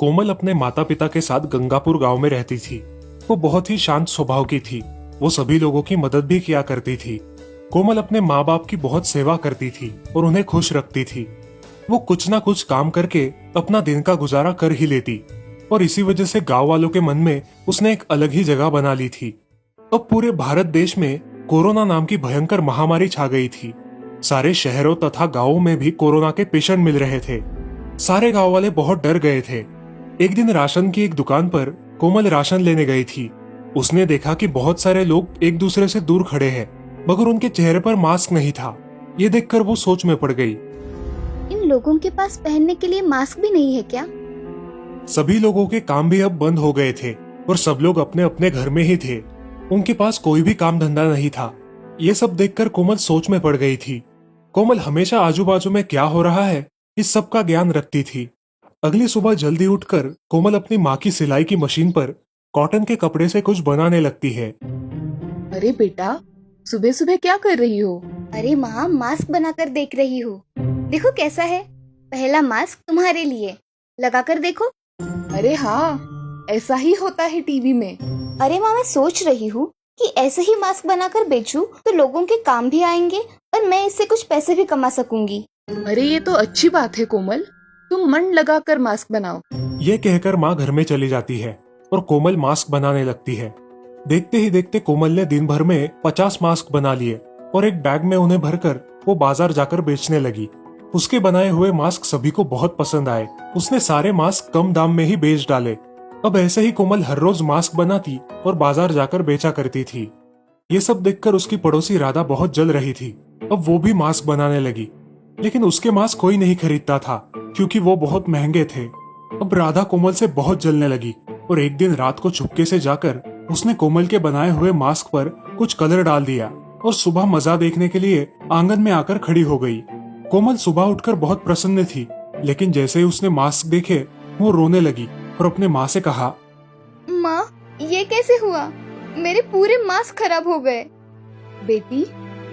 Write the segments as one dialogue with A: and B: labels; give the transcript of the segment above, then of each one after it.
A: कोमल अपने माता पिता के साथ गंगापुर गांव में रहती थी। वो बहुत ही शांत स्वभाव की थी। वो सभी लोगों की मदद भी किया करती थी। कोमल अपने माँ बाप की बहुत सेवा करती थी और उन्हें खुश रखती थी। वो कुछ ना कुछ काम करके अपना दिन का गुजारा कर ही लेती और इसी वजह से गांव वालों के मन में उसने एक अलग ही जगह बना ली थी। अब पूरे भारत देश में कोरोना नाम की भयंकर महामारी छा गई थी। सारे शहरों तथा गांवों में भी कोरोना के पेशेंट मिल रहे थे। सारे गांव वाले बहुत डर गए थे। एक दिन राशन की एक दुकान पर कोमल राशन लेने गई थी। उसने देखा कि बहुत सारे लोग एक दूसरे से दूर खड़े हैं, मगर उनके चेहरे पर मास्क नहीं था। ये देखकर वो सोच में पड़ गई।
B: इन लोगों के पास पहनने के लिए मास्क भी नहीं है क्या?
A: सभी लोगों के काम भी अब बंद हो गए थे और सब लोग अपने अपने घर में ही थे। उनके पास कोई भी काम धंधा नहीं था। ये सब देखकर कोमल सोच में पड़ गई थी। कोमल हमेशा आजू बाजू में क्या हो रहा है इस सब का ज्ञान रखती थी। अगली सुबह जल्दी उठकर कोमल अपनी माँ की सिलाई की मशीन पर कॉटन के कपड़े से कुछ बनाने लगती है।
C: अरे बेटा, सुबह सुबह क्या कर रही हो?
B: अरे माँ, मास्क बनाकर देख रही हूँ। देखो कैसा है। पहला मास्क तुम्हारे लिए, लगाकर देखो।
C: अरे हाँ, ऐसा ही होता है टीवी में।
B: अरे माँ, मैं सोच रही हूँ कि ऐसे ही मास्क बनाकर बेचूं तो लोगों के काम भी आएंगे और मैं इससे कुछ पैसे भी कमा सकूंगी।
C: अरे ये तो अच्छी बात है कोमल, तुम मन लगाकर मास्क बनाओ।
A: ये कहकर माँ घर में चली जाती है और कोमल मास्क बनाने लगती है। देखते ही देखते कोमल ने दिन भर में 50 मास्क बना लिए और एक बैग में उन्हें भरकर वो बाजार जाकर बेचने लगी। उसके बनाए हुए मास्क सभी को बहुत पसंद आए। उसने सारे मास्क कम दाम में ही बेच डाले। अब ऐसे ही कोमल हर रोज मास्क बनाती और बाजार जाकर बेचा करती थी। ये सब देखकर उसकी पड़ोसी राधा बहुत जल रही थी। अब वो भी मास्क बनाने लगी, लेकिन उसके मास्क कोई नहीं खरीदता था क्योंकि वो बहुत महंगे थे। अब राधा कोमल से बहुत जलने लगी और एक दिन रात को चुपके से जाकर उसने कोमल के बनाए हुए मास्क पर कुछ कलर डाल दिया और सुबह मजा देखने के लिए आंगन में आकर खड़ी हो गई। कोमल सुबह उठकर बहुत प्रसन्न थी, लेकिन जैसे ही उसने मास्क देखे वो रोने लगी और अपने माँ से कहा,
B: माँ, ये कैसे हुआ? मेरे पूरे मास्क खराब हो गए।
C: बेटी,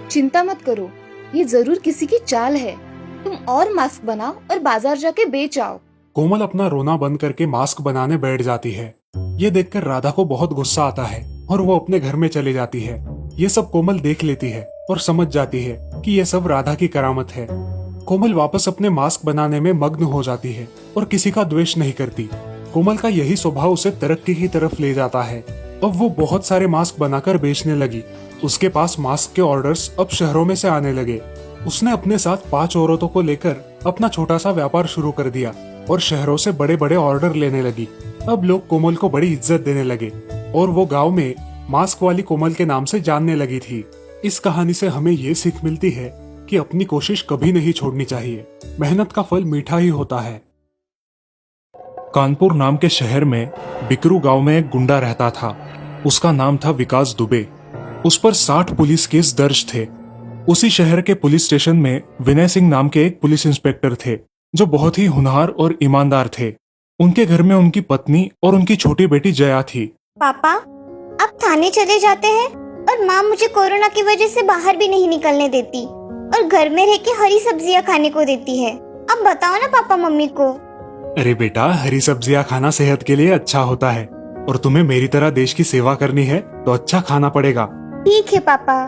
C: चिंता मत करो, ये जरूर किसी की चाल है। तुम और मास्क बनाओ और बाजार जाके बेच आओ।
A: कोमल अपना रोना बंद करके मास्क बनाने बैठ जाती है। ये देखकर राधा को बहुत गुस्सा आता है और वो अपने घर में चली जाती है। ये सब कोमल देख लेती है और समझ जाती है कि ये सब राधा की करामत है। कोमल वापस अपने मास्क बनाने में मग्न हो जाती है और किसी का द्वेष नहीं करती। कोमल का यही स्वभाव उसे तरक्की की तरफ ले जाता है। अब वो बहुत सारे मास्क बनाकर बेचने लगी। उसके पास मास्क के ऑर्डर्स अब शहरों में से आने लगे। उसने अपने साथ 5 औरतों को लेकर अपना छोटा सा व्यापार शुरू कर दिया और शहरों से बड़े बड़े ऑर्डर लेने लगी। अब लोग कोमल को बड़ी इज्जत देने लगे और वो गांव में मास्क वाली कोमल के नाम से जानने लगी थी। इस कहानी से हमें ये सीख मिलती है कि अपनी कोशिश कभी नहीं छोड़नी चाहिए। मेहनत का फल मीठा ही होता है। कानपुर नाम के शहर में बिकरू गांव में एक गुंडा रहता था। उसका नाम था विकास दुबे। उस पर 60 पुलिस केस दर्ज थे। उसी शहर के पुलिस स्टेशन में विनय सिंह नाम के एक पुलिस इंस्पेक्टर थे जो बहुत ही होनहार और ईमानदार थे। उनके घर में उनकी पत्नी और उनकी छोटी बेटी जया थी।
D: पापा, अब थाने चले जाते हैं और माँ मुझे कोरोना की वजह से बाहर भी नहीं निकलने देती और घर में रह के हरी सब्जियाँ खाने को देती है। अब बताओ ना पापा मम्मी को।
A: अरे बेटा, हरी सब्जियां खाना सेहत के लिए अच्छा होता है और तुम्हें मेरी तरह देश की सेवा करनी है तो अच्छा खाना पड़ेगा।
D: ठीक है पापा।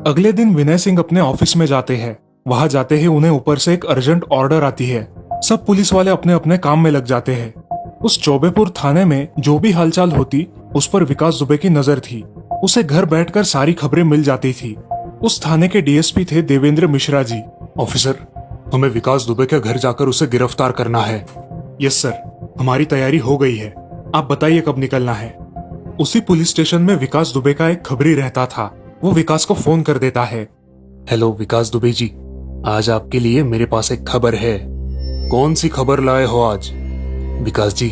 A: अगले दिन विनय सिंह अपने ऑफिस में जाते हैं। वहां जाते ही उन्हें ऊपर से एक अर्जेंट ऑर्डर आती है। सब पुलिस वाले अपने अपने काम में लग जाते हैं। उस चौबेपुर थाने में जो भी हालचाल होती उस पर विकास दुबे की नजर थी। उसे घर बैठकर सारी खबरें मिल जाती थी। उस थाने के डीएसपी थे देवेंद्र मिश्रा जी। ऑफिसर, हमें विकास दुबे के घर जाकर उसे गिरफ्तार करना है। यस सर, हमारी तैयारी हो गई है। आप बताइए कब निकलना है। उसी पुलिस स्टेशन में विकास दुबे का एक खबरी रहता था। वो विकास को फोन कर देता है। हेलो विकास दुबे जी, आज आपके लिए मेरे पास एक खबर है। कौन सी खबर लाए हो आज? विकास जी,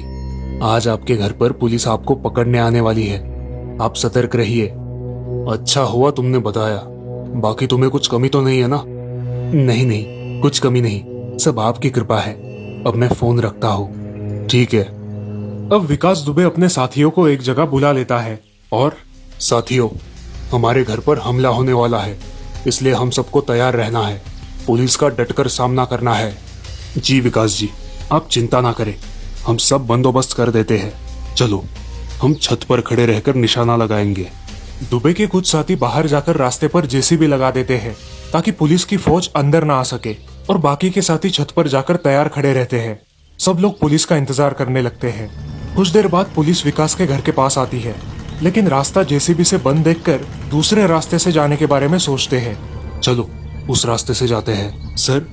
A: आज आपके घर पर पुलिस आपको पकड़ने आने वाली है। आप सतर्क रहिए। अच्छा हुआ तुमने बताया। बाकी तुम्हें कुछ कमी तो नहीं है ना? नहीं नहीं, कुछ कमी नहीं, सब आपकी कृपा है। अब मैं फोन रखता हूँ। ठीक है। अब विकास दुबे अपने साथियों को एक जगह बुला लेता है और साथियों, हमारे घर पर हमला होने वाला है, इसलिए हम सबको तैयार रहना है। पुलिस का डटकर सामना करना है। जी विकास जी, आप चिंता ना करें, हम सब बंदोबस्त कर देते हैं। चलो, हम छत पर खड़े रहकर निशाना लगाएंगे। दुबे के कुछ साथी बाहर जाकर रास्ते पर जेसीबी लगा देते हैं ताकि पुलिस की फौज अंदर ना आ सके, और बाकी के साथी छत पर जाकर तैयार खड़े रहते हैं। सब लोग पुलिस का इंतजार करने लगते हैं। कुछ देर बाद पुलिस विकास के घर के पास आती है, लेकिन रास्ता जेसीबी से बंद देखकर दूसरे रास्ते से जाने के बारे में सोचते हैं। चलो, उस रास्ते से जाते हैं। सर,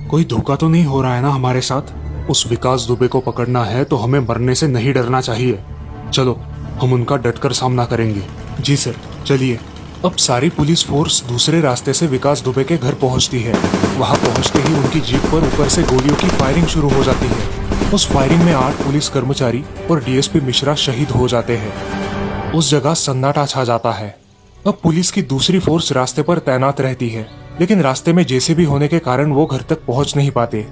A: कोई धोखा तो नहीं हो रहा है ना हमारे साथ? उस विकास दुबे को पकड़ना है तो हमें मरने से नहीं डरना चाहिए। चलो, हम उनका डटकर सामना करेंगे। जी सर, चलिए। अब सारी पुलिस फोर्स दूसरे रास्ते से विकास दुबे के घर पहुंचती है। वहां पहुंचते ही उनकी जीप पर ऊपर से गोलियों की फायरिंग शुरू हो जाती है। उस फायरिंग में 8 पुलिस कर्मचारी और डीएसपी मिश्रा शहीद हो जाते हैं। उस जगह सन्नाटा छा जाता है। अब पुलिस की दूसरी फोर्स रास्ते पर तैनात रहती है, लेकिन रास्ते में जेसीबी होने के कारण वो घर तक पहुंच नहीं पाते।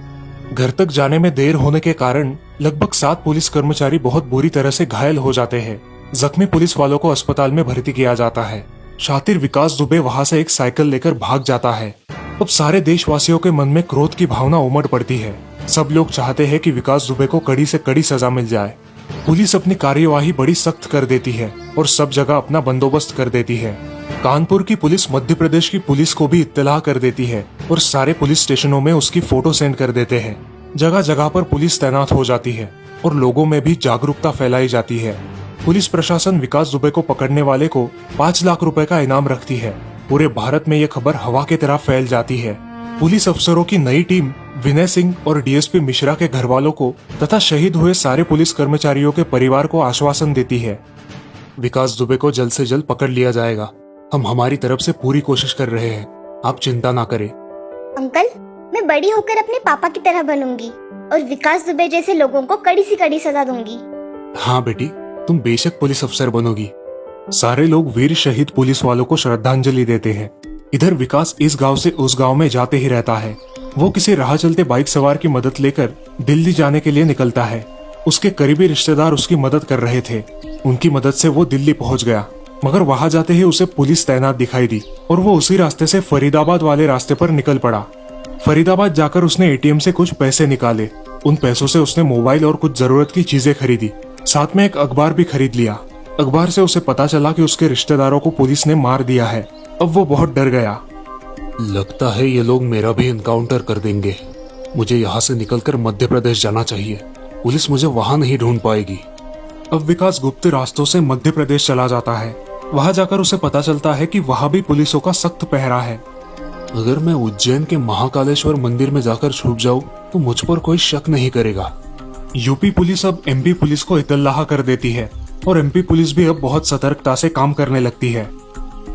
A: घर तक जाने में देर होने के कारण लगभग 7 पुलिस कर्मचारी बहुत बुरी तरह से घायल हो जाते हैं। जख्मी पुलिस वालों को अस्पताल में भर्ती किया जाता है। शातिर विकास दुबे वहां से एक साइकिल लेकर भाग जाता है। अब सारे देशवासियों के मन में क्रोध की भावना उमड़ पड़ती है। सब लोग चाहते हैं कि विकास दुबे को कड़ी से कड़ी सजा मिल जाए। पुलिस अपनी कार्यवाही बड़ी सख्त कर देती है और सब जगह अपना बंदोबस्त कर देती है। कानपुर की पुलिस मध्य प्रदेश की पुलिस को भी इत्तला कर देती है और सारे पुलिस स्टेशनों में उसकी फोटो सेंड कर देते हैं। जगह जगह पर पुलिस तैनात हो जाती है और लोगों में भी जागरूकता फैलाई जाती है। पुलिस प्रशासन विकास दुबे को पकड़ने वाले को 5 लाख रुपए का इनाम रखती है। पूरे भारत में यह खबर हवा की तरह फैल जाती है। पुलिस अफसरों की नई टीम विनय सिंह और डीएसपी मिश्रा के घर वालों को तथा शहीद हुए सारे पुलिस कर्मचारियों के परिवार को आश्वासन देती है, विकास दुबे को जल्द से जल्द पकड़ लिया जाएगा। हम हमारी तरफ से पूरी कोशिश कर रहे हैं, आप चिंता ना करें।
D: अंकल, मैं बड़ी होकर अपने पापा की तरह बनूंगी और विकास दुबे जैसे लोगों को कड़ी से कड़ी सजा दूंगी।
A: हाँ बेटी, तुम बेशक पुलिस अफसर बनोगी। सारे लोग वीर शहीद पुलिस वालों को श्रद्धांजलि देते हैं। इधर विकास इस गांव से उस गांव में जाते ही रहता है। वो किसी राह चलते बाइक सवार की मदद लेकर दिल्ली जाने के लिए निकलता है। उसके करीबी रिश्तेदार उसकी मदद कर रहे थे। उनकी मदद से वो दिल्ली पहुंच गया, मगर वहां जाते ही उसे पुलिस तैनात दिखाई दी और वो उसी रास्ते से फरीदाबाद वाले रास्ते पर निकल पड़ा। फरीदाबाद जाकर उसने एटीएम से कुछ पैसे निकाले। उन पैसों से उसने मोबाइल और कुछ जरूरत की चीजें खरीदी। साथ में एक अखबार भी खरीद लिया। अखबार से उसे पता चला कि उसके रिश्तेदारों को पुलिस ने मार दिया है। अब वो बहुत डर गया। लगता है ये लोग मेरा भी एनकाउंटर कर देंगे। मुझे यहाँ से निकलकर मध्य प्रदेश जाना चाहिए। पुलिस मुझे वहाँ नहीं ढूंढ पाएगी। अब विकास गुप्त रास्तों से मध्य प्रदेश चला जाता है। वहां जाकर उसे पता चलता है कि वहां भी पुलिसों का सख्त पहरा है। अगर मैं उज्जैन के महाकालेश्वर मंदिर में जाकर छुप जाऊं तो मुझ पर कोई शक नहीं करेगा। यूपी पुलिस अब एमपी पुलिस को इत्तला कर देती है और एमपी पुलिस भी अब बहुत सतर्कता से काम करने लगती है।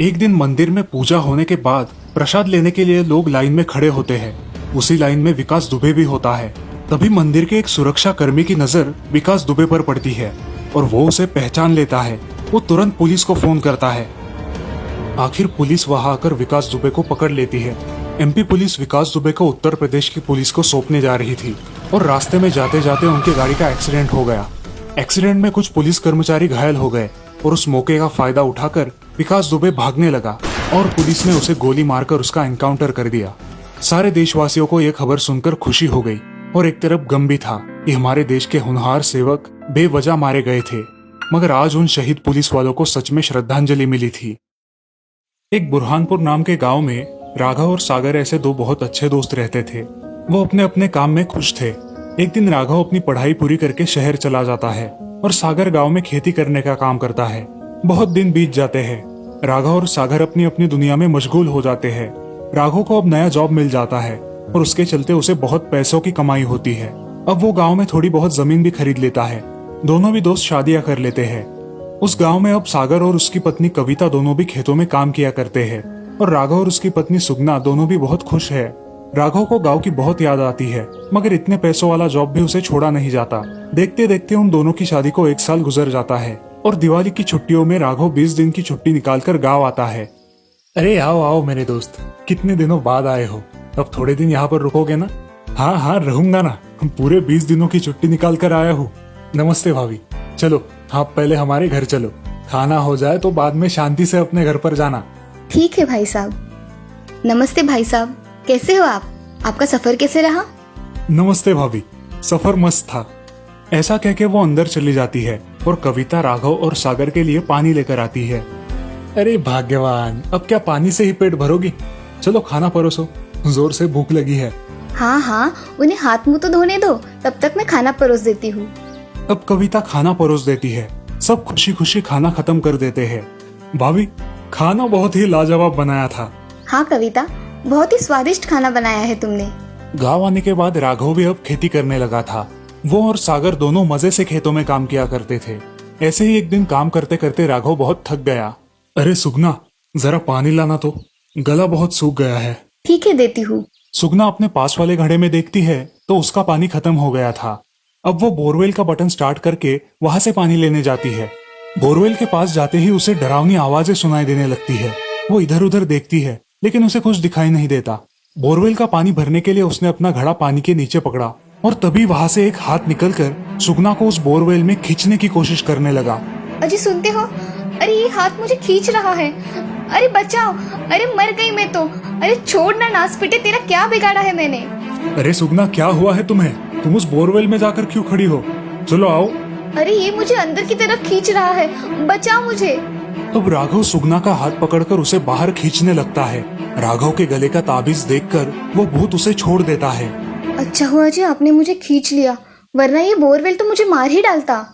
A: एक दिन मंदिर में पूजा होने के बाद प्रसाद लेने के लिए लोग लाइन में खड़े होते हैं। उसी लाइन में विकास दुबे भी होता है। तभी मंदिर के एक सुरक्षा कर्मी की नजर विकास दुबे पर पड़ती है और वो उसे पहचान लेता है। वो तुरंत पुलिस को फोन करता है। आखिर पुलिस वहां आकर विकास दुबे को पकड़ लेती है। एमपी पुलिस विकास दुबे को उत्तर प्रदेश की पुलिस को सौंपने जा रही थी और रास्ते में जाते जाते उनकी गाड़ी का एक्सीडेंट हो गया। एक्सीडेंट में कुछ पुलिस कर्मचारी घायल हो गए और उस मौके का फायदा उठाकर विकास दुबे भागने लगा और पुलिस ने उसे गोली मारकर उसका एनकाउंटर कर दिया। सारे देशवासियों को यह खबर सुनकर खुशी हो गई और एक तरफ गम भी था कि हमारे देश के होनहार सेवक बेवजह मारे गए थे, मगर आज उन शहीद पुलिस वालों को सच में श्रद्धांजलि मिली थी। एक बुरहानपुर नाम के गांव में राघव और सागर ऐसे 2 बहुत अच्छे दोस्त रहते थे। वो अपने अपने काम में खुश थे। एक दिन राघव अपनी पढ़ाई पूरी करके शहर चला जाता है और सागर गांव में खेती करने का काम करता है। बहुत दिन बीत जाते हैं। राघव और सागर अपनी अपनी दुनिया में मशगूल हो जाते हैं। राघव को अब नया जॉब मिल जाता है और उसके चलते उसे बहुत पैसों की कमाई होती है। अब वो गांव में थोड़ी बहुत जमीन भी खरीद लेता है। दोनों भी दोस्त शादियां कर लेते हैं। उस गांव में अब सागर और उसकी पत्नी कविता दोनों भी खेतों में काम किया करते हैं और राघव और उसकी पत्नी सुगना दोनों भी बहुत खुश है। राघव को गांव की बहुत याद आती है, मगर इतने पैसों वाला जॉब भी उसे छोड़ा नहीं जाता। देखते देखते उन दोनों की शादी को 1 साल गुजर जाता है और दिवाली की छुट्टियों में राघव 20 दिन की छुट्टी निकालकर गाँव आता है। अरे आओ आओ मेरे दोस्त, कितने दिनों बाद आए हो। अब थोड़े दिन यहाँ पर रुकोगे ना? हाँ हाँ रहूंगा ना, पूरे 20 दिनों की छुट्टी निकाल कर आया हूँ। नमस्ते भाभी। चलो आप पहले हमारे घर चलो, खाना हो जाए तो बाद में शांति से अपने घर पर जाना।
C: ठीक है भाई साहब। नमस्ते भाई साहब, कैसे हो आप? आपका सफर कैसे रहा?
A: नमस्ते भाभी, सफर मस्त था। ऐसा कह के वो अंदर चली जाती है और कविता राघव और सागर के लिए पानी लेकर आती है। अरे भाग्यवान, अब क्या पानी से ही पेट भरोगी? चलो खाना परोसो, जोर से भूख लगी है।
C: हाँ हाँ, उन्हें हाथ मुंह तो धोने दो, तब तक मैं खाना परोस देती हूँ।
A: अब कविता खाना परोस देती है। सब खुशी खुशी खाना खत्म कर देते हैं। भाभी, खाना बहुत ही लाजवाब बनाया था।
C: हाँ कविता, बहुत ही स्वादिष्ट खाना बनाया है तुमने।
A: गांव आने के बाद राघव भी अब खेती करने लगा था। वो और सागर दोनों मजे से खेतों में काम किया करते थे। ऐसे ही एक दिन काम करते करते राघव बहुत थक गया। अरे सुगना, जरा पानी लाना तो, गला बहुत सूख गया है।
C: ठीक है, देती हूँ।
A: सुगना अपने पास वाले घड़े में देखती है तो उसका पानी खत्म हो गया था। अब वो बोरवेल का बटन स्टार्ट करके वहां से पानी लेने जाती है। बोरवेल के पास जाते ही उसे डरावनी आवाजें सुनाई देने लगती है। वो इधर उधर देखती है लेकिन उसे कुछ दिखाई नहीं देता। बोरवेल का पानी भरने के लिए उसने अपना घड़ा पानी के नीचे पकड़ा और तभी वहां से एक हाथ निकलकर सुगना को उस बोरवेल में खींचने की कोशिश करने लगा।
C: अजी सुनते हो? अरे ये हाथ मुझे खींच रहा है। अरे बचाओ, अरे मर गई मैं तो। अरे छोड़ ना नासपिटे, तेरा क्या बिगाड़ा है मैंने?
A: अरे सुगना, क्या हुआ है तुम्हें? तुम उस बोरवेल में जाकर क्यों खड़ी हो? चलो आओ।
C: अरे ये मुझे अंदर की तरफ खींच रहा है, बचाओ मुझे।
A: अब राघव सुगना का हाथ पकड़कर उसे बाहर खींचने लगता है। राघव के गले का ताबीज देखकर वो भूत उसे छोड़ देता है।
C: अच्छा हुआ जी आपने मुझे खींच लिया, वरना ये बोरवेल तो मुझे मार ही डालता।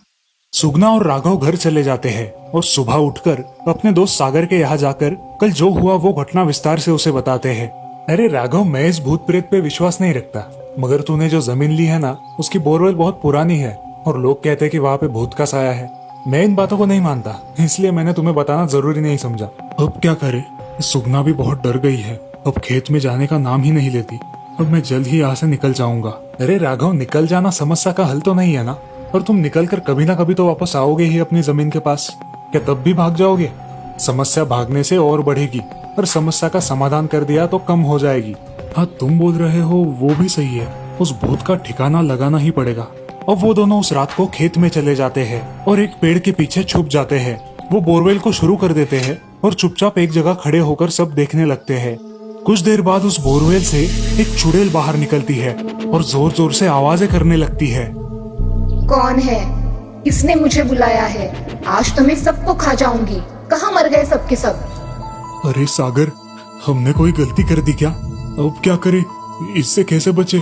A: सुगना और राघव घर चले जाते हैं और सुबह उठकर अपने दोस्त सागर के यहाँ जाकर कल जो हुआ वो घटना विस्तार से उसे बताते हैं। अरे राघव, मैं इस भूत प्रेत पे विश्वास नहीं रखता, मगर तूने जो जमीन ली है ना, उसकी बोरवेल बहुत पुरानी है और लोग कहते हैं कि वहाँ पे भूत का साया है। मैं इन बातों को नहीं मानता, इसलिए मैंने तुम्हें बताना जरूरी नहीं समझा। अब क्या करे? सुगना भी बहुत डर गई है, अब खेत में जाने का नाम ही नहीं लेती। अब मैं जल्द ही यहाँ से निकल जाऊंगा। अरे राघव, निकल जाना समस्या का हल तो नहीं है ना, और तुम निकल कर कभी ना कभी तो वापस आओगे ही अपनी जमीन के पास। क्या तब भी भाग जाओगे? समस्या भागने से और बढ़ेगी, और समस्या का समाधान कर दिया तो कम हो जाएगी। हाँ, तुम बोल रहे हो वो भी सही है, उस भूत का ठिकाना लगाना ही पड़ेगा। अब वो दोनों उस रात को खेत में चले जाते हैं और एक पेड़ के पीछे छुप जाते हैं। वो बोरवेल को शुरू कर देते हैं और चुपचाप एक जगह खड़े होकर सब देखने लगते हैं। कुछ देर बाद उस बोरवेल से एक चुड़ैल बाहर निकलती है और जोर जोर से आवाजें करने लगती है।
C: कौन है? किसने मुझे बुलाया है? आज तो मैं सबको खा जाऊंगी। कहाँ मर गए सबके सब?
A: अरे सागर, हमने कोई गलती कर दी क्या? अब क्या करें? इससे कैसे बचे?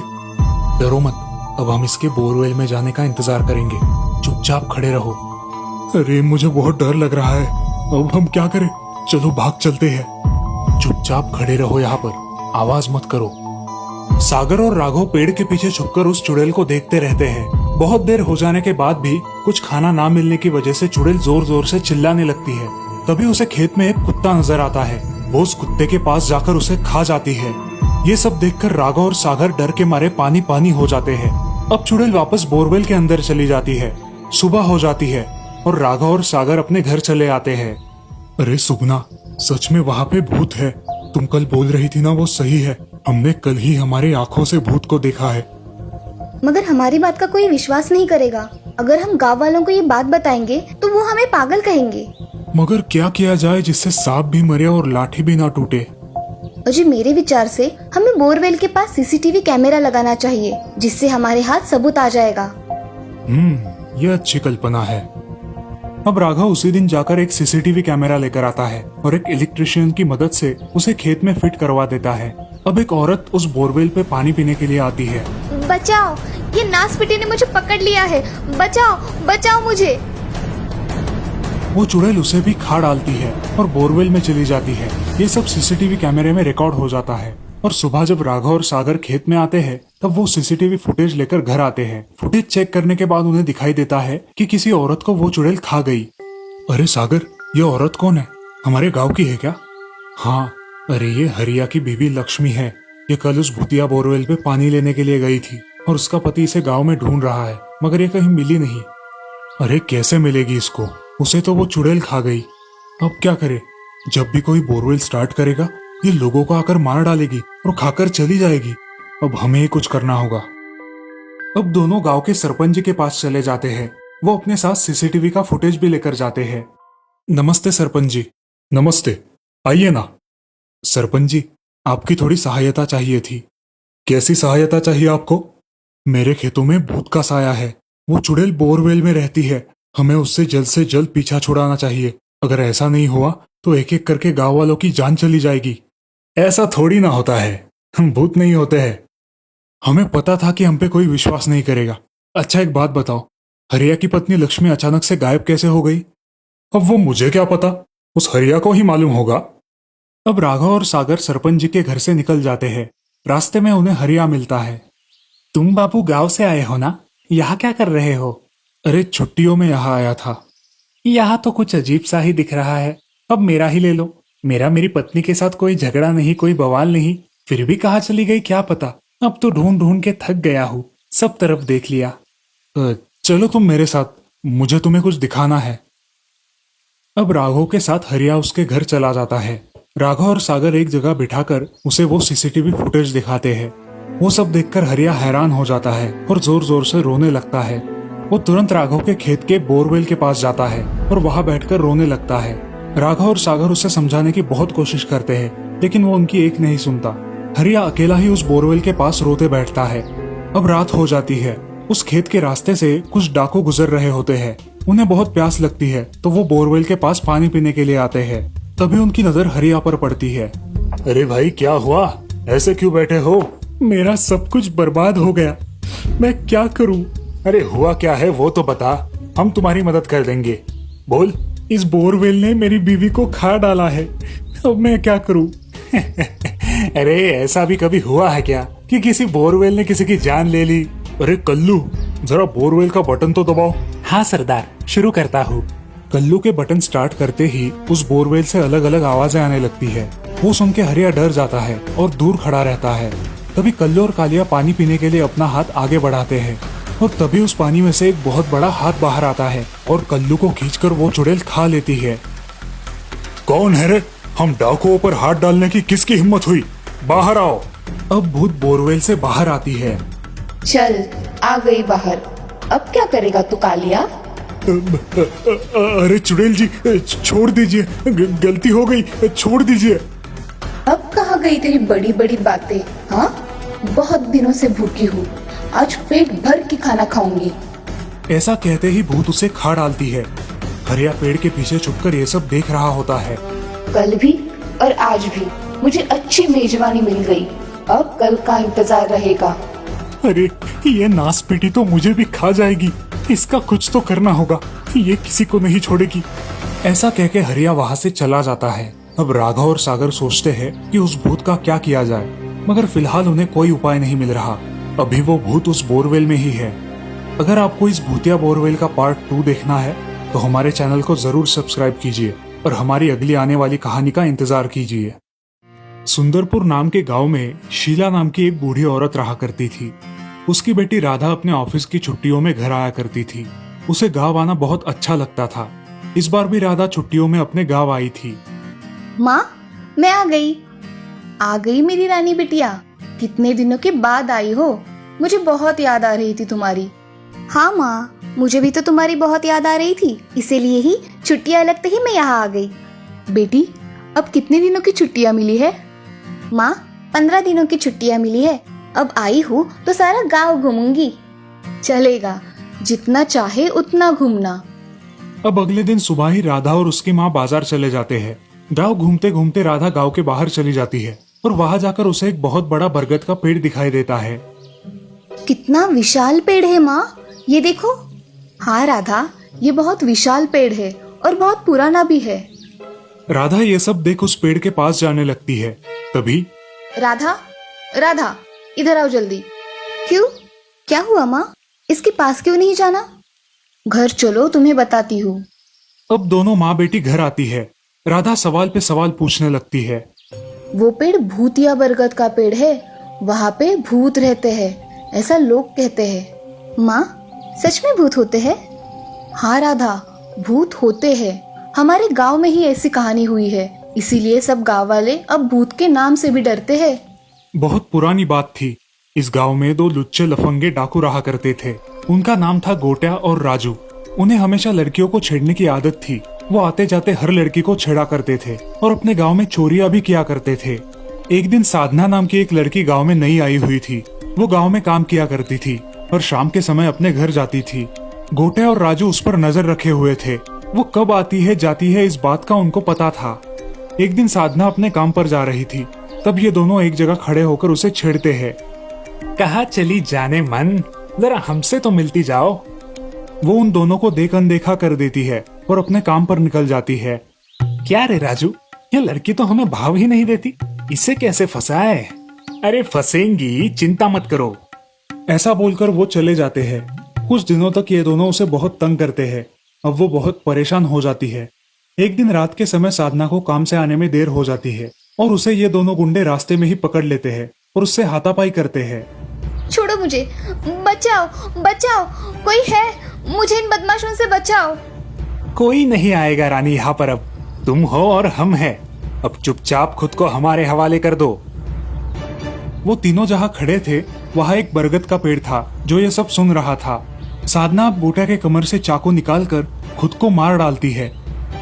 A: डरो मत, अब हम इसके बोरवेल में जाने का इंतजार करेंगे। चुपचाप खड़े रहो। अरे मुझे बहुत डर लग रहा है, अब हम क्या करें? चलो भाग चलते हैं। चुपचाप खड़े रहो यहाँ पर, आवाज मत करो। सागर और राघव पेड़ के पीछे छुपकर उस चुड़ैल को देखते रहते हैं। बहुत देर हो जाने के बाद भी कुछ खाना ना मिलने की वजह से चुड़ैल जोर जोर से चिल्लाने लगती है। तभी उसे खेत में एक कुत्ता नजर आता है। वो उस कुत्ते के पास जाकर उसे खा जाती है। ये सब देखकर राघव और सागर डर के मारे पानी पानी हो जाते हैं। अब चुड़ैल वापस बोरवेल के अंदर चली जाती है। सुबह हो जाती है और राघव और सागर अपने घर चले आते हैं। अरे सुगना, सच में वहाँ पे भूत है। तुम कल बोल रही थी ना, वो सही है। हमने कल ही हमारी आंखों से भूत को देखा है।
C: मगर हमारी बात का कोई विश्वास नहीं करेगा। अगर हम गांव वालों को ये बात बताएंगे तो वो हमें पागल कहेंगे।
A: मगर क्या किया जाए जिससे सांप भी मरे और लाठी भी ना टूटे?
C: अजी मेरे विचार से हमें बोरवेल के पास सीसीटीवी कैमरा लगाना चाहिए, जिससे हमारे हाथ सबूत आ जाएगा।
A: ये अच्छी कल्पना है। अब राघव उसी दिन जाकर एक सीसीटीवी कैमरा लेकर आता है और एक इलेक्ट्रिशियन की मदद से उसे खेत में फिट करवा देता है। अब एक औरत उस बोरवेल पे पानी पीने के लिए आती है।
C: बचाओ, ये नासपिटी ने मुझे पकड़ लिया है। बचाओ, बचाओ मुझे।
A: वो चुड़ैल उसे भी खा डालती है और बोरवेल में चली जाती है। ये सब सीसीटीवी कैमरे में रिकॉर्ड हो जाता है। और सुबह जब राघव और सागर खेत में आते हैं तब वो सीसीटीवी फुटेज लेकर घर आते हैं। फुटेज चेक करने के बाद उन्हें दिखाई देता है कि किसी औरत को वो चुड़ैल खा गई। अरे सागर, ये औरत कौन है? हमारे गांव की है क्या? हाँ, अरे ये हरिया की बीबी लक्ष्मी है। ये कल उस भूतिया बोरवेल पे पानी लेने के लिए गई थी और उसका पति इसे गाँव में ढूंढ रहा है, मगर ये कहीं मिली नहीं। अरे कैसे मिलेगी इसको? उसे तो वो चुड़ैल खा गई। अब क्या करे? जब भी कोई बोरवेल स्टार्ट करेगा ये लोगों को आकर मार डालेगी और खाकर चली जाएगी। अब हमें ही कुछ करना होगा। अब दोनों गांव के सरपंच जी के पास चले जाते हैं। वो अपने साथ सीसीटीवी का फुटेज भी लेकर जाते हैं। नमस्ते सरपंच जी। नमस्ते, आइए ना। सरपंच जी, आपकी थोड़ी सहायता चाहिए थी। कैसी सहायता चाहिए आपको? मेरे खेतों में भूत का साया है, वो चुड़ैल बोरवेल में रहती है। हमें उससे जल्द से जल्द पीछा छुड़ाना चाहिए। अगर ऐसा नहीं हुआ तो एक एक करके गांव वालों की जान चली जाएगी। ऐसा थोड़ी ना होता है, हम भूत नहीं होते हैं। हमें पता था कि हम पे कोई विश्वास नहीं करेगा। अच्छा एक बात बताओ, हरिया की पत्नी लक्ष्मी अचानक से गायब कैसे हो गई? अब वो मुझे क्या पता, उस हरिया को ही मालूम होगा। अब राघव और सागर सरपंच जी के घर से निकल जाते हैं। रास्ते में उन्हें हरिया मिलता है। तुम बाबू गांव से आए हो ना, यहाँ क्या कर रहे हो? अरे छुट्टियों में यहाँ आया था। यहाँ तो कुछ अजीब सा ही दिख रहा है। अब मेरा ही ले लो। मेरा मेरी पत्नी के साथ कोई झगड़ा नहीं, कोई बवाल नहीं, फिर भी कहाँ चली गई क्या पता। अब तो ढूंढ ढूंढ के थक गया हूँ, सब तरफ देख लिया। चलो तुम मेरे साथ, मुझे तुम्हें कुछ दिखाना है। अब राघव के साथ हरिया उसके घर चला जाता है। राघव और सागर एक जगह बिठाकर उसे वो सीसीटीवी फुटेज दिखाते हैं। वो सब देखकर हरिया हैरान हो जाता है और जोर जोर से रोने लगता है। वो तुरंत राघव के खेत के बोरवेल के पास जाता है और वहां बैठकर रोने लगता है। राघव और सागर उसे समझाने की बहुत कोशिश करते हैं, लेकिन वो उनकी एक नहीं सुनता। हरिया अकेला ही उस बोरवेल के पास रोते बैठता है। अब रात हो जाती है। उस खेत के रास्ते से कुछ डाकू गुजर रहे होते हैं। उन्हें बहुत प्यास लगती है तो वो बोरवेल के पास पानी पीने के लिए आते हैं। तभी उनकी नजर हरिया पर पड़ती है। अरे भाई क्या हुआ, ऐसे क्यों बैठे हो? मेरा सब कुछ बर्बाद हो गया, मैं क्या करूं? अरे हुआ क्या है वो तो बता, हम तुम्हारी मदद कर देंगे। बोल। इस बोरवेल ने मेरी बीवी को खा डाला है, अब मैं क्या करूं? अरे ऐसा भी कभी हुआ है क्या कि किसी बोरवेल ने किसी की जान ले ली? अरे कल्लू, जरा बोरवेल का बटन तो दबाओ। हाँ सरदार, शुरू करता हूँ। कल्लू के बटन स्टार्ट करते ही उस बोरवेल से अलग अलग आवाजें आने लगती है। वो सुन के हरिया डर जाता है और दूर खड़ा रहता है। तभी कल्लू और कालिया पानी पीने के लिए अपना हाथ आगे बढ़ाते हैं और तभी उस पानी में से एक बहुत बड़ा हाथ बाहर आता है और कल्लू को खींचकर वो चुड़ैल खा लेती है। कौन है रे? हम डाकुओं पर हाथ डालने की किसकी हिम्मत हुई? बाहर आओ। अब भूत बोरवेल से बाहर आती है।
E: चल आ गई बाहर, अब क्या करेगा तू कालिया?
A: अरे चुड़ैल जी छोड़ दीजिए, गलती हो गई, छोड़ दीजिए।
E: अब कहाँ गई तेरी बड़ी बड़ी बातें? हाँ, बहुत दिनों से भूखी हूँ, आज पेट भर के खाना खाऊंगी।
A: ऐसा कहते ही भूत उसे खा डालती है। हरिया पेड़ के पीछे छुपकर ये सब देख रहा होता है।
E: कल भी और आज भी मुझे अच्छी मेजबानी मिल गई, अब कल का इंतजार रहेगा।
A: अरे ये नासपीटी तो मुझे भी खा जाएगी, इसका कुछ तो करना होगा, ये किसी को नहीं छोड़ेगी। ऐसा कह के हरिया वहाँ से चला जाता है। अब राघव और सागर सोचते हैं कि उस भूत का क्या किया जाए, मगर फिलहाल उन्हें कोई उपाय नहीं मिल रहा। अभी वो भूत उस बोरवेल में ही है। अगर आपको इस भूतिया बोरवेल का पार्ट 2 देखना है तो हमारे चैनल को जरूर सब्सक्राइब कीजिए और हमारी अगली आने वाली कहानी का इंतजार कीजिए। सुंदरपुर नाम के गांव में शीला नाम की एक बूढ़ी औरत रहा करती थी। उसकी बेटी राधा अपने ऑफिस की छुट्टियों में घर आया करती थी। उसे गांव आना बहुत अच्छा लगता था। इस बार भी राधा छुट्टियों में अपने गांव आई थी।
C: माँ, मैं आ गई मेरी रानी बिटिया। कितने दिनों के बाद आई हो, मुझे बहुत याद आ रही थी तुम्हारी।
B: हाँ माँ, मुझे भी तो तुम्हारी बहुत याद आ रही थी, इसीलिए ही छुट्टियाँ लगते ही मैं यहाँ आ गई।
C: बेटी, अब कितने दिनों की छुट्टियाँ मिली है?
B: माँ, 15 दिनों की छुट्टियाँ मिली है। अब आई हूँ तो सारा गांव घूमूंगी।
C: चलेगा, जितना चाहे उतना घूमना।
A: अब अगले दिन सुबह ही राधा और उसकी माँ बाजार चले जाते हैं। गांव घूमते घूमते राधा गांव के बाहर चली जाती है और वहां जाकर उसे एक बहुत बड़ा बरगद का पेड़ दिखाई देता है।
C: कितना विशाल पेड़ है माँ, ये देखो। हाँ राधा, ये बहुत विशाल पेड़ है और बहुत पुराना भी है।
A: राधा ये सब देख उस पेड़ के पास जाने लगती है। तभी
C: राधा, राधा, इधर आओ जल्दी।
B: क्यों, क्या हुआ माँ? इसके पास क्यों नहीं जाना?
C: घर चलो, तुम्हें बताती हूँ।
A: अब दोनों माँ बेटी घर आती है। राधा सवाल पे सवाल पूछने लगती है।
C: वो पेड़ भूतिया बरगद का पेड़ है, वहाँ पे भूत रहते हैं, ऐसा लोग कहते हैं।
B: माँ, सच में भूत होते हैं?
C: हाँ राधा, भूत होते हैं। हमारे गांव में ही ऐसी कहानी हुई है, इसीलिए सब गांव वाले अब भूत के नाम से भी डरते हैं।
A: बहुत पुरानी बात थी। इस गांव में 2 लुच्चे लफंगे डाकू रहा करते थे। उनका नाम था गोट्या और राजू। उन्हें हमेशा लड़कियों को छेड़ने की आदत थी। वो आते जाते हर लड़की को छेड़ा करते थे और अपने गांव में चोरियां भी किया करते थे। एक दिन साधना नाम की एक लड़की गांव में नई आई हुई थी। वो गांव में काम किया करती थी और शाम के समय अपने घर जाती थी। गोटे और राजू उस पर नजर रखे हुए थे। वो कब आती है जाती है इस बात का उनको पता था। एक दिन साधना अपने काम पर जा रही थी, तब ये दोनों एक जगह खड़े होकर उसे छेड़ते हैं। कहाँ चली जाने मन, जरा हमसे तो मिलती जाओ। वो उन दोनों को देख अनदेखा कर देती है और अपने काम पर निकल जाती है। क्या रे राजू, ये लड़की तो हमें भाव ही नहीं देती, इसे कैसे फंसाए? अरे फंसेंगी, चिंता मत करो। ऐसा बोलकर वो चले जाते हैं। कुछ दिनों तक ये दोनों उसे बहुत तंग करते हैं। अब वो बहुत परेशान हो जाती है। एक दिन रात के समय साधना को काम से आने में देर हो जाती है और उसे ये दोनों गुंडे रास्ते में ही पकड़ लेते हैं और उससे हाथापाई करते हैं।
C: छोड़ो मुझे, बचाओ बचाओ, कोई है, मुझे इन बदमाशों से बचाओ।
A: कोई नहीं आएगा रानी यहाँ पर, अब तुम हो और हम हैं। अब चुपचाप खुद को हमारे हवाले कर दो। वो तीनों जहाँ खड़े थे वहाँ एक बरगद का पेड़ था जो ये सब सुन रहा था। साधना अब बूटा के कमर से चाकू निकालकर खुद को मार डालती है।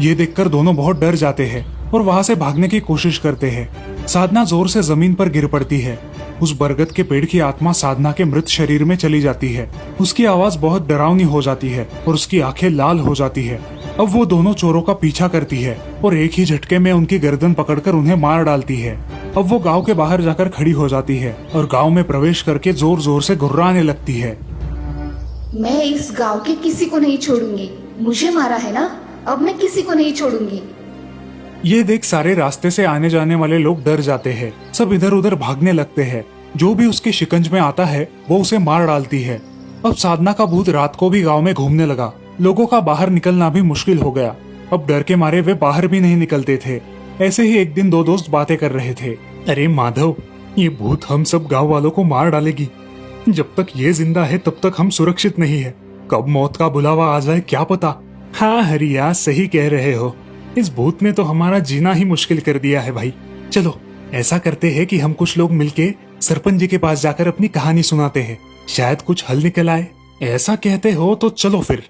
A: ये देखकर दोनों बहुत डर जाते हैं और वहाँ से भागने की कोशिश करते हैं। साधना जोर से जमीन पर गिर पड़ती है। उस बरगद के पेड़ की आत्मा साधना के मृत शरीर में चली जाती है। उसकी आवाज बहुत डरावनी हो जाती है और उसकी आंखें लाल हो जाती है। अब वो दोनों चोरों का पीछा करती है और एक ही झटके में उनकी गर्दन पकड़कर उन्हें मार डालती है। अब वो गांव के बाहर जाकर खड़ी हो जाती है और गांव में प्रवेश करके जोर जोर से गुर्राने लगती है।
E: मैं इस गांव के किसी को नहीं छोड़ूंगी, मुझे मारा है ना, अब मैं किसी को नहीं छोड़ूंगी।
A: ये देख सारे रास्ते से आने जाने वाले लोग डर जाते हैं। सब इधर उधर भागने लगते हैं। जो भी उसके शिकंज में आता है वो उसे मार डालती है। अब साधना का भूत रात को भी गांव में घूमने लगा। लोगों का बाहर निकलना भी मुश्किल हो गया। अब डर के मारे वे बाहर भी नहीं निकलते थे। ऐसे ही एक दिन दो दोस्त बातें कर रहे थे। अरे माधव, ये भूत हम सब गांव वालों को मार डालेगी। जब तक ये जिंदा है तब तक हम सुरक्षित नहीं है। कब मौत का बुलावा आ जाए क्या पता। हाँ हरिया, सही कह रहे हो। इस भूत ने तो हमारा जीना ही मुश्किल कर दिया है भाई। चलो ऐसा करते हैं कि हम कुछ लोग मिलके सरपंच जी के पास जाकर अपनी कहानी सुनाते हैं, शायद कुछ हल निकल आए। ऐसा कहते हो तो चलो फिर।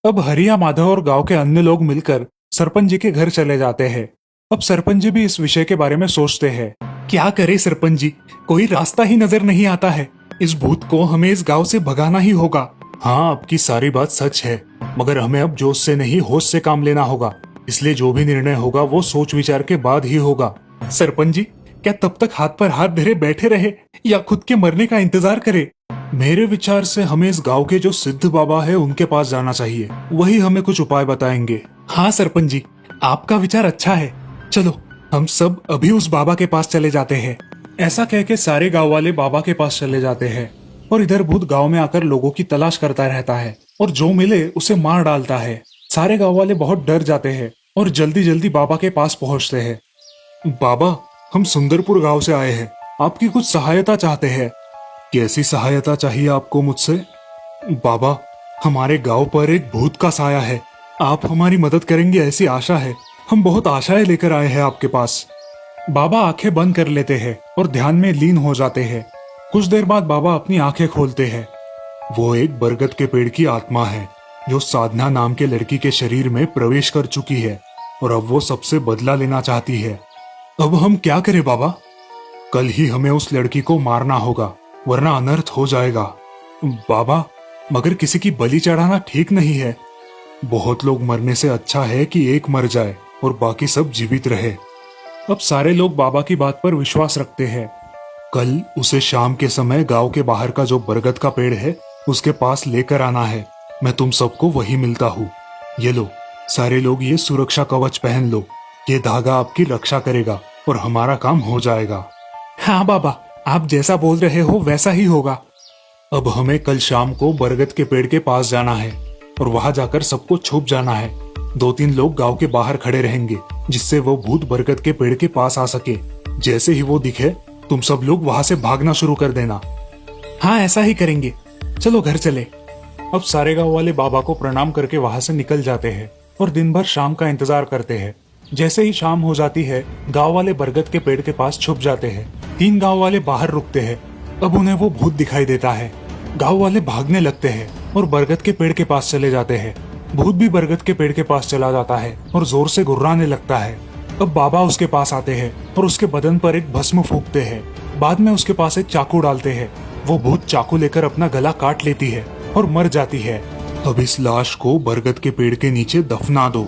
A: अब हरिया, माधव और गांव के अन्य लोग मिलकर सरपंच जी के घर चले जाते हैं। अब सरपंच जी भी इस विषय के बारे में सोचते हैं। क्या करे सरपंच जी, कोई रास्ता ही नजर नहीं आता है। इस भूत को हमें इस गांव से भगाना ही होगा। हाँ, आपकी सारी बात सच है, मगर हमें अब जोश से नहीं होश से काम लेना होगा। इसलिए जो भी निर्णय होगा वो सोच विचार के बाद ही होगा। सरपंच जी, क्या तब तक हाथ पर हाथ धरे बैठे रहे या खुद के मरने का इंतजार करे? मेरे विचार से हमें इस गांव के जो सिद्ध बाबा है उनके पास जाना चाहिए। वही हमें कुछ उपाय बताएंगे। हाँ सरपंच जी, आपका विचार अच्छा है। चलो हम सब अभी उस बाबा के पास चले जाते हैं। ऐसा कह के सारे गांव वाले बाबा के पास चले जाते हैं और इधर भूत गांव में आकर लोगों की तलाश करता रहता है और जो मिले उसे मार डालता है। सारे गांव वाले बहुत डर जाते हैं और जल्दी जल्दी बाबा के पास पहुंचते हैं। बाबा, हम सुंदरपुर गांव से आए हैं, आपकी कुछ सहायता चाहते हैं। कैसी सहायता चाहिए आपको मुझसे? बाबा, हमारे गांव पर एक भूत का साया है, आप हमारी मदद करेंगे ऐसी आशा है। हम बहुत आशाएं लेकर आए हैं आपके पास। बाबा आंखें बंद कर लेते हैं और ध्यान में लीन हो जाते हैं। कुछ देर बाद बाबा अपनी आंखें खोलते हैं। वो एक बरगद के पेड़ की आत्मा है जो साधना नाम के लड़की के शरीर में प्रवेश कर चुकी है और अब वो सबसे बदला लेना चाहती है। अब हम क्या करें बाबा? कल ही हमें उस लड़की को मारना होगा वरना अनर्थ हो जाएगा। बाबा, मगर किसी की बलि चढ़ाना ठीक नहीं है। बहुत लोग मरने से अच्छा है कि एक मर जाए और बाकी सब जीवित रहे। अब सारे लोग बाबा की बात पर विश्वास रखते हैं। कल उसे शाम के समय गांव के बाहर का जो बरगद का पेड़ है उसके पास लेकर आना है। मैं तुम सबको वही मिलता हूँ। ये लो, सारे लोग ये सुरक्षा कवच पहन लो। ये धागा आपकी रक्षा करेगा और हमारा काम हो जाएगा। हाँ बाबा, आप जैसा बोल रहे हो वैसा ही होगा। अब हमें कल शाम को बरगद के पेड़ के पास जाना है और वहां जाकर सबको छुप जाना है। 2-3 लोग गांव के बाहर खड़े रहेंगे जिससे वो भूत बरगद के पेड़ के पास आ सके। जैसे ही वो दिखे तुम सब लोग वहां से भागना शुरू कर देना। हाँ, ऐसा ही करेंगे। चलो घर चले। अब सारे गांव वाले बाबा को प्रणाम करके वहां से निकल जाते हैं और दिन भर शाम का इंतजार करते हैं। जैसे ही शाम हो जाती है गांव वाले बरगद के पेड़ के पास छुप जाते हैं। 3 गांव वाले बाहर रुकते हैं। अब उन्हें वो भूत दिखाई देता है। गांव वाले भागने लगते हैं और बरगद के पेड़ के पास चले जाते हैं। भूत भी बरगद के पेड़ के पास चला जाता है और जोर से गुर्राने लगता है। अब बाबा उसके पास आते हैं और उसके बदन पर एक भस्म फूंकते हैं। बाद में उसके पास एक चाकू डालते हैं। वो भूत चाकू लेकर अपना गला काट लेती है और मर जाती है। अब इस लाश को बरगद के पेड़ के नीचे दफना दो।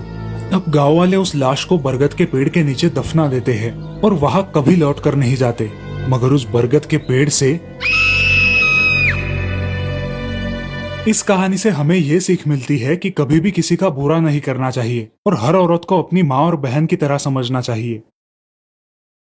A: अब गांव वाले उस लाश को बरगद के पेड़ के नीचे दफना देते हैं और वहां कभी लौट कर नहीं जाते। मगर उस बरगद के पेड़ से इस कहानी से हमें ये सीख मिलती है कि कभी भी किसी का बुरा नहीं करना चाहिए और हर औरत को अपनी माँ और बहन की तरह समझना चाहिए।